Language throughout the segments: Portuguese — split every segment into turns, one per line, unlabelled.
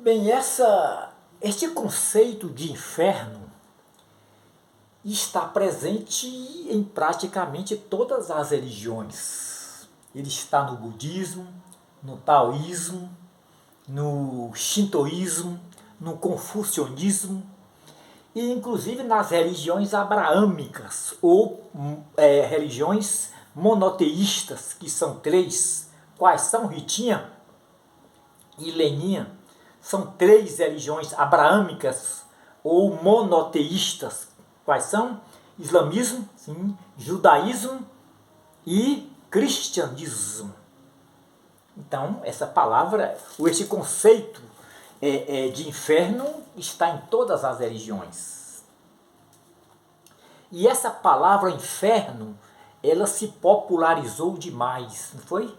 Bem, este conceito de inferno está presente em praticamente todas as religiões. Ele está no budismo, no taoísmo, no shintoísmo, no confucionismo e inclusive nas religiões abraâmicas ou religiões monoteístas, que são três. Quais são, Ritinha e Leninha? São três religiões abraâmicas ou monoteístas. Quais são? Islamismo, sim, judaísmo e cristianismo. Então, essa palavra, ou esse conceito de inferno está em todas as religiões. E essa palavra inferno, ela se popularizou demais, não foi?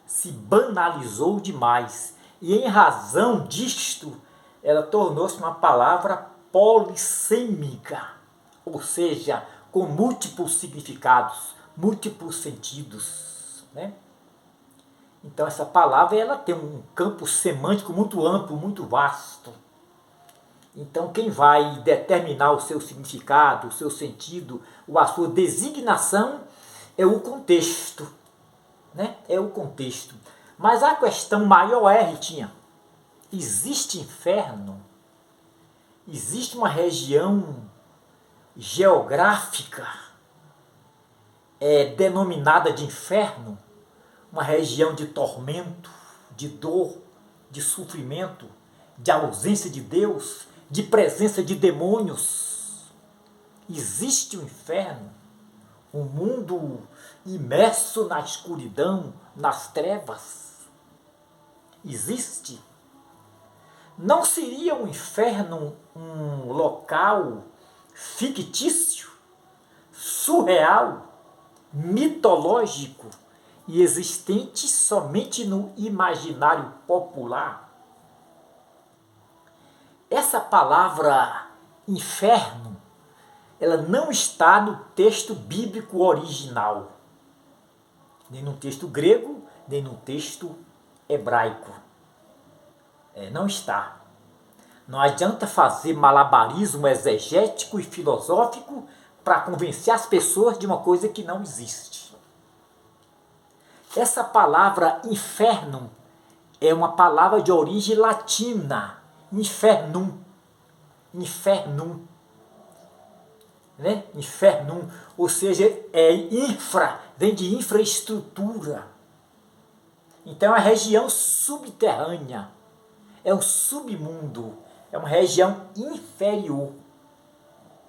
Se banalizou demais. E em razão disto, ela tornou-se uma palavra polissêmica, ou seja, com múltiplos significados, múltiplos sentidos, né? Então essa palavra ela tem um campo semântico muito amplo, muito vasto. Então quem vai determinar o seu significado, o seu sentido, ou a sua designação é o contexto, né? É o contexto. Mas a questão maior é, Ritinha, existe inferno? Existe uma região geográfica denominada de inferno? Uma região de tormento, de dor, de sofrimento, de ausência de Deus, de presença de demônios. Existe o inferno, um mundo imerso na escuridão, nas trevas. Existe. Não seria o inferno um local fictício, surreal, mitológico e existente somente no imaginário popular? Essa palavra inferno, ela não está no texto bíblico original, nem no texto grego, nem no texto hebraico. Não está. Não adianta fazer malabarismo exegético e filosófico para convencer as pessoas de uma coisa que não existe. Essa palavra inferno é uma palavra de origem latina, infernum, infernum, né? Infernum, ou seja, vem de infraestrutura. Então é uma região subterrânea, é um submundo, é uma região inferior,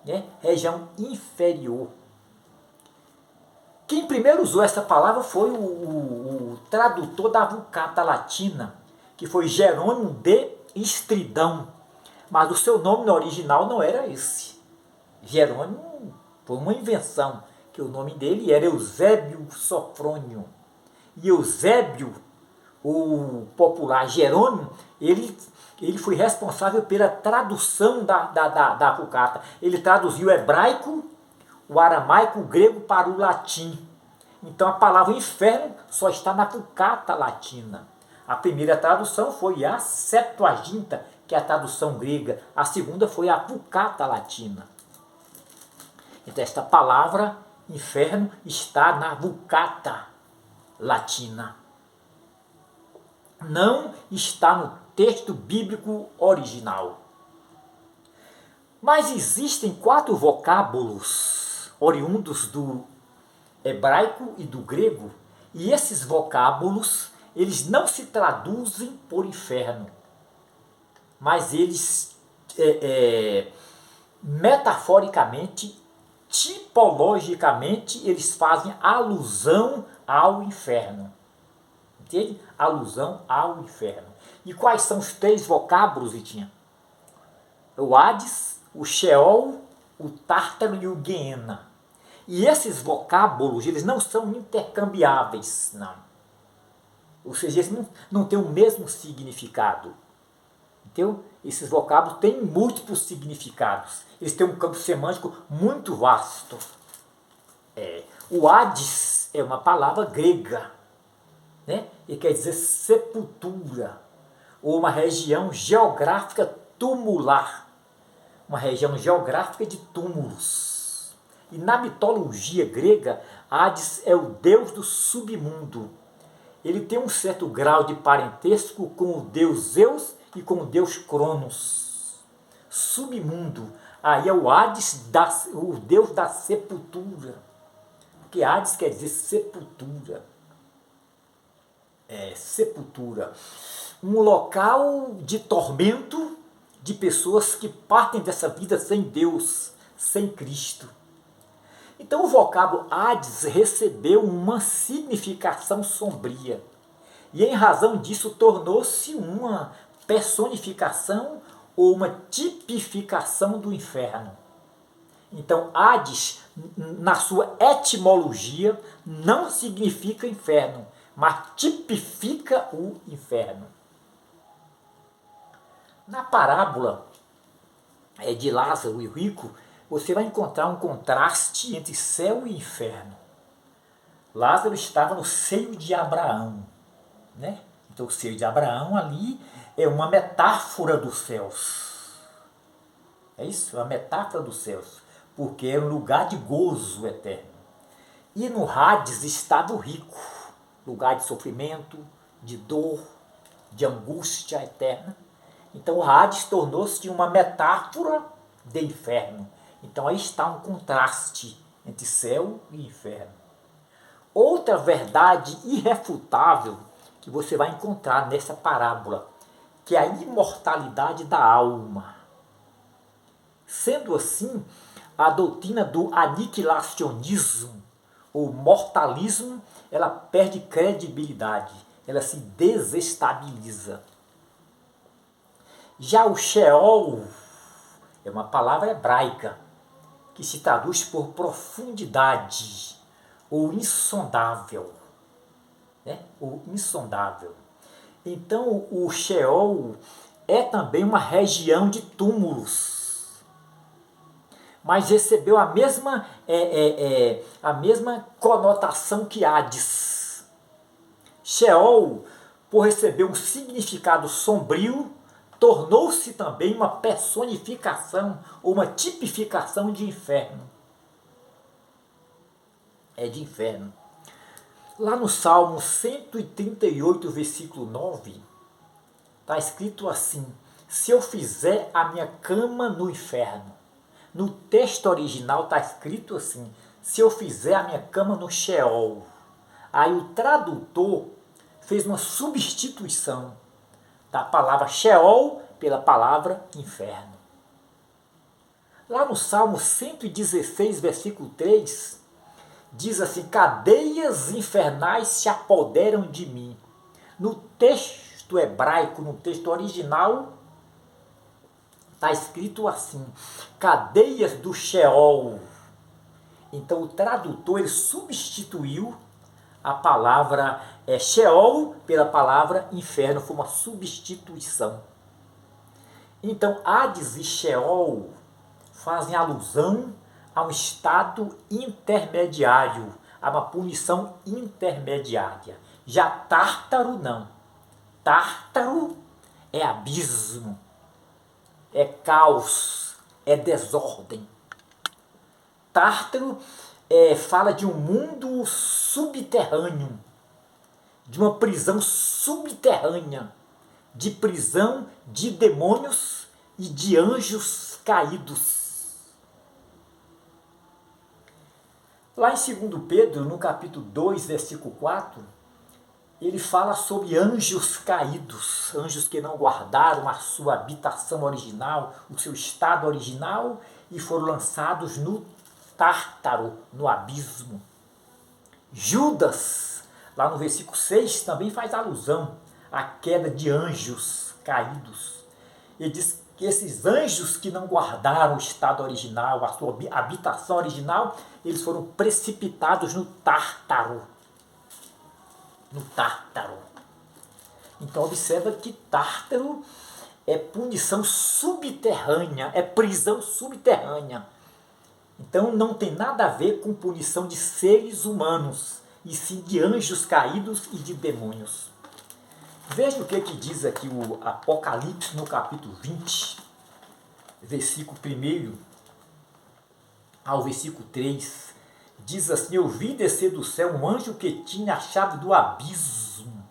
né? Região inferior. Quem primeiro usou essa palavra foi o tradutor da Vulgata Latina, que foi Jerônimo de Estridão, mas o seu nome no original não era esse. Jerônimo foi uma invenção, que o nome dele era Eusébio Sofrônio. E Eusébio, o popular Jerônimo, ele foi responsável pela tradução da Vulgata. Ele traduziu o hebraico, o aramaico, o grego para o latim. Então a palavra inferno só está na Vulgata Latina. A primeira tradução foi a Septuaginta, que é a tradução grega. A segunda foi a Vulgata Latina. Então esta palavra inferno está na Vulgata Latina. Não está no texto bíblico original. Mas existem 4 vocábulos oriundos do hebraico e do grego, e esses vocábulos, eles não se traduzem por inferno, mas eles metaforicamente, tipologicamente, eles fazem alusão ao inferno. Entende? Alusão ao inferno. E quais são os 3 vocábulos, Vitinha? O Hades, o Sheol, o Tártaro e o Guiena. E esses vocábulos, eles não são intercambiáveis, não. Ou seja, eles não têm o mesmo significado. Entendeu? Esses vocábulos têm múltiplos significados. Eles têm um campo semântico muito vasto. O Hades é uma palavra grega, né? E quer dizer sepultura. ou uma região geográfica tumular, uma região geográfica de túmulos. E na mitologia grega, Hades é o deus do submundo. Ele tem um certo grau de parentesco com o deus Zeus e com o deus Cronos. Submundo, aí é o Hades, o deus da sepultura. Porque Hades quer dizer sepultura. Sepultura. Um local de tormento de pessoas que partem dessa vida sem Deus, sem Cristo. Então o vocábulo Hades recebeu uma significação sombria. E em razão disso tornou-se uma personificação ou uma tipificação do inferno. Então Hades, na sua etimologia, não significa inferno, mas tipifica o inferno. Na parábola de Lázaro e o rico, você vai encontrar um contraste entre céu e inferno. Lázaro estava no seio de Abraão, né? Então o seio de Abraão ali é uma metáfora dos céus. É isso? É uma metáfora dos céus, porque é um lugar de gozo eterno. E no Hades estava o rico, lugar de sofrimento, de dor, de angústia eterna. Então o Hades tornou-se uma metáfora de inferno. Então aí está um contraste entre céu e inferno. Outra verdade irrefutável que você vai encontrar nessa parábola, que é a imortalidade da alma. Sendo assim, a doutrina do aniquilacionismo, ou mortalismo, ela perde credibilidade, ela se desestabiliza. Já o Sheol é uma palavra hebraica que se traduz por profundidade ou insondável, né? Ou insondável. Então o Sheol é também uma região de túmulos, mas recebeu a mesma conotação que Hades. Sheol, por receber um significado sombrio, tornou-se também uma personificação ou uma tipificação de inferno. De inferno. Lá no Salmo 138, versículo 9, está escrito assim: se eu fizer a minha cama no inferno. No texto original está escrito assim: se eu fizer a minha cama no Sheol. Aí o tradutor fez uma substituição da palavra Sheol pela palavra inferno. Lá no Salmo 116, versículo 3, diz assim: cadeias infernais se apoderam de mim. No texto hebraico, no texto original, está escrito assim: cadeias do Sheol. Então o tradutor ele substituiu a palavra Sheol pela palavra inferno, foi uma substituição. Então Hades e Sheol fazem alusão a um estado intermediário, a uma punição intermediária. Já Tártaro não. Tártaro é abismo, é caos, é desordem. Tártaro fala de um mundo subterrâneo, de uma prisão subterrânea, de prisão de demônios e de anjos caídos. Lá em 2 Pedro, no capítulo 2, versículo 4, ele fala sobre anjos caídos, anjos que não guardaram a sua habitação original, o seu estado original, e foram lançados no Tártaro, no abismo. Judas, lá no versículo 6, também faz alusão à queda de anjos caídos. Ele diz que esses anjos que não guardaram o estado original, a sua habitação original, eles foram precipitados no Tártaro. No Tártaro. Então observa que Tártaro é punição subterrânea, é prisão subterrânea. Então não tem nada a ver com punição de seres humanos, e sim de anjos caídos e de demônios. Veja o que diz aqui o Apocalipse no capítulo 20, versículo 1 ao versículo 3. Diz assim: eu vi descer do céu um anjo que tinha a chave do abismo.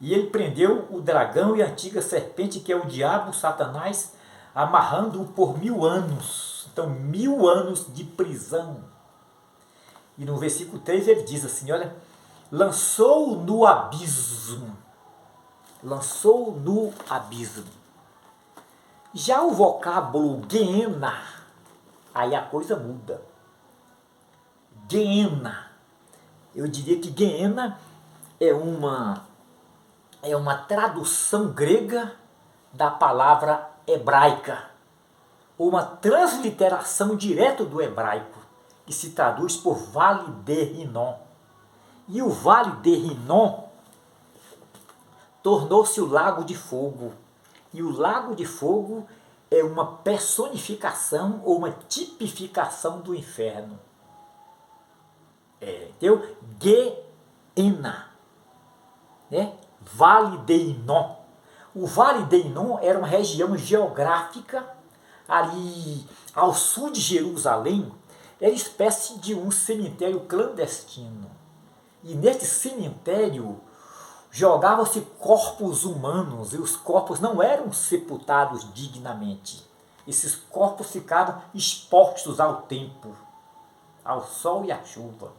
E ele prendeu o dragão e a antiga serpente, que é o diabo, Satanás, amarrando-o por 1000 anos. Então, 1000 anos de prisão. E no versículo 3 ele diz assim, olha, lançou-o no abismo. Lançou-o no abismo. Já o vocábulo Gehenna, aí a coisa muda. Gehenna. Eu diria que Gehenna é uma tradução grega da palavra hebraica, uma transliteração direta do hebraico, que se traduz por Vale de Rinom. E o Vale de Rinom tornou-se o Lago de Fogo. E o Lago de Fogo é uma personificação ou uma tipificação do inferno. Entendeu? Gehenna, né? Vale de Hinom. O Vale de Hinom era uma região geográfica ali ao sul de Jerusalém, era espécie de um cemitério clandestino. E nesse cemitério jogavam-se corpos humanos, e os corpos não eram sepultados dignamente. Esses corpos ficavam expostos ao tempo, ao sol e à chuva.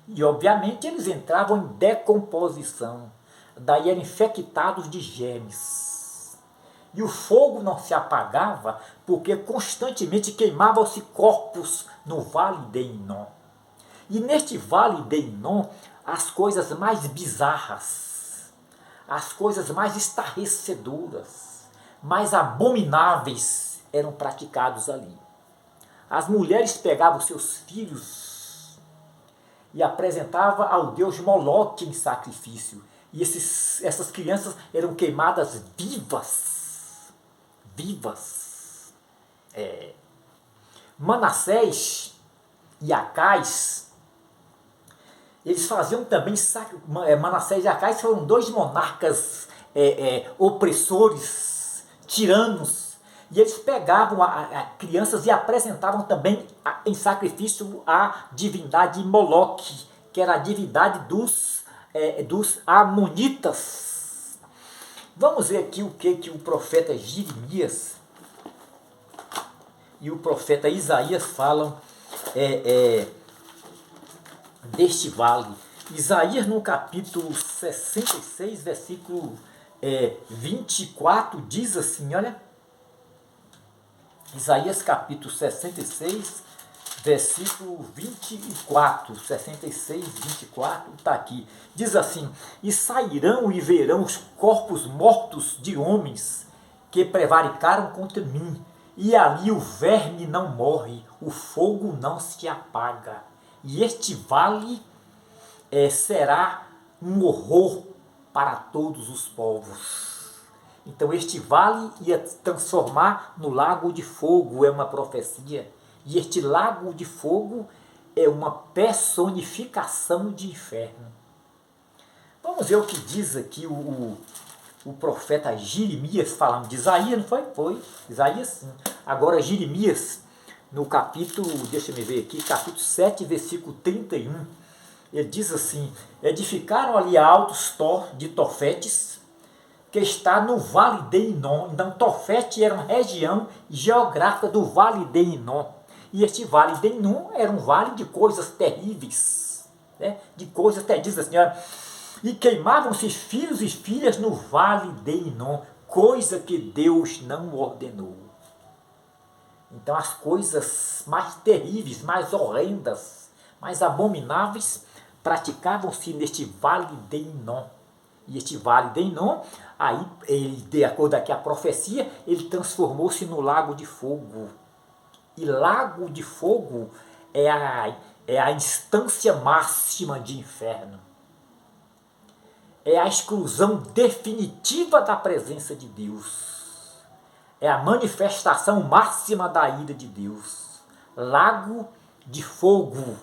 E obviamente eles entravam em decomposição. Daí eram infectados de germes. E o fogo não se apagava porque constantemente queimavam-se corpos no Vale de Hinom. E neste Vale de Hinom, as coisas mais bizarras, as coisas mais estarrecedoras, mais abomináveis eram praticados ali. As mulheres pegavam seus filhos e apresentavam ao deus Moloque em sacrifício. E essas crianças eram queimadas vivas. Vivas. Manassés e Acais, eles faziam também Manassés e Acais foram dois monarcas opressores, tiranos, e eles pegavam crianças e apresentavam também em sacrifício à divindade Moloque, que era a divindade dos amonitas. Vamos ver aqui o que o profeta Jeremias e o profeta Isaías falam deste vale. Isaías no capítulo 66, versículo 24, diz assim, olha, Isaías capítulo 66, versículo 24, 66, 24, está aqui. Diz assim: e sairão e verão os corpos mortos de homens que prevaricaram contra mim, e ali o verme não morre, o fogo não se apaga. E este vale será um horror para todos os povos. Então este vale ia transformar no lago de fogo, é uma profecia. E este lago de fogo é uma personificação de inferno. Vamos ver o que diz aqui o profeta Jeremias falando de Isaías, não foi? Foi, Isaías sim. Agora Jeremias, no capítulo, deixa eu ver aqui, capítulo 7, versículo 31, ele diz assim: edificaram ali altos de Tofetes, que está no Vale de Hinom. Então Tofete era uma região geográfica do Vale de Hinom. E este Vale de Hinom era um vale de coisas terríveis, né? De coisas terríveis, diz a senhora. E queimavam-se filhos e filhas no Vale de Hinom, coisa que Deus não ordenou. Então as coisas mais terríveis, mais horrendas, mais abomináveis, praticavam-se neste Vale de Hinom. E este Vale de Hinom, aí, de acordo com a profecia, ele transformou-se no Lago de Fogo. E Lago de Fogo é a instância máxima de inferno. É a exclusão definitiva da presença de Deus. É a manifestação máxima da ira de Deus. Lago de Fogo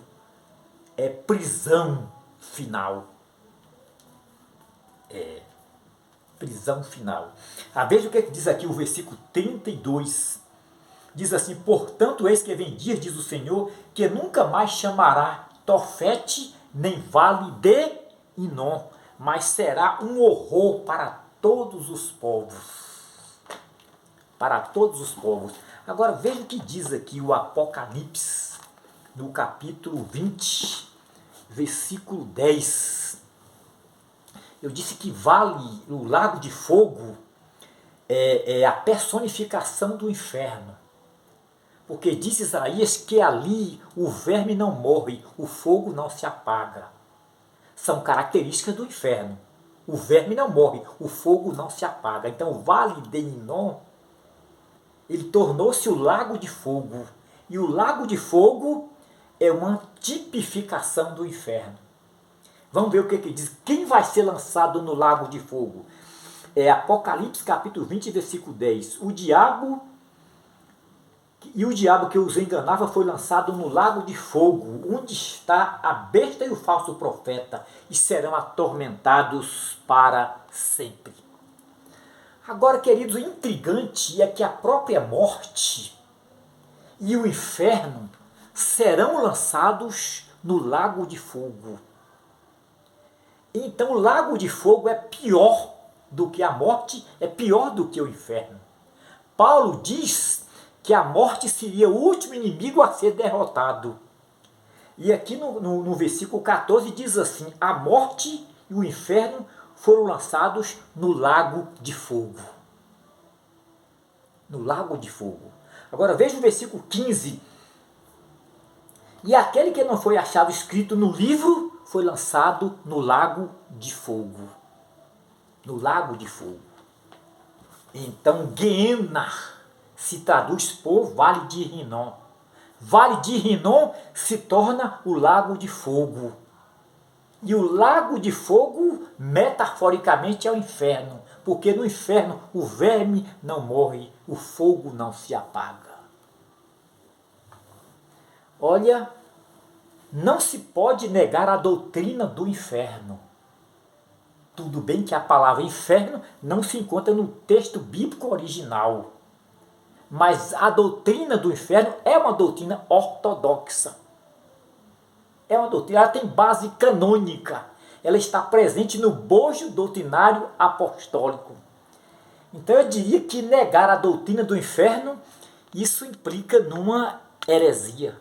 é prisão final. Prisão final. Veja o que diz aqui o versículo 32. Diz assim: portanto, eis que vem dias, diz o Senhor, que nunca mais chamará Tofete, nem vale de Inom, mas será um horror para todos os povos. Para todos os povos. Agora veja o que diz aqui o Apocalipse, no capítulo 20, versículo 10. Eu disse que vale, o lago de fogo, é a personificação do inferno. Porque diz Isaías que ali o verme não morre, o fogo não se apaga. São características do inferno. O verme não morre, o fogo não se apaga. Então o vale de Inom, ele tornou-se o lago de fogo. E o lago de fogo é uma tipificação do inferno. Vamos ver o que diz. Quem vai ser lançado no lago de fogo? Apocalipse capítulo 20, versículo 10. O diabo que os enganava foi lançado no lago de fogo, onde está a besta e o falso profeta, e serão atormentados para sempre. Agora, queridos, o intrigante é que a própria morte e o inferno serão lançados no lago de fogo. Então o lago de fogo é pior do que a morte, é pior do que o inferno. Paulo diz que a morte seria o último inimigo a ser derrotado. E aqui no versículo 14 diz assim: a morte e o inferno foram lançados no lago de fogo. No lago de fogo. Agora veja o versículo 15. E aquele que não foi achado escrito no livro foi lançado no lago de fogo. No lago de fogo. Então Guiena se traduz por Vale de Rinom. Vale de Rinom se torna o lago de fogo. E o lago de fogo, metaforicamente, é o inferno. Porque no inferno o verme não morre, o fogo não se apaga. Olha, não se pode negar a doutrina do inferno. Tudo bem que a palavra inferno não se encontra no texto bíblico original. Mas a doutrina do inferno é uma doutrina ortodoxa. É uma doutrina, ela tem base canônica. Ela está presente no bojo doutrinário apostólico. Então eu diria que negar a doutrina do inferno, isso implica numa heresia.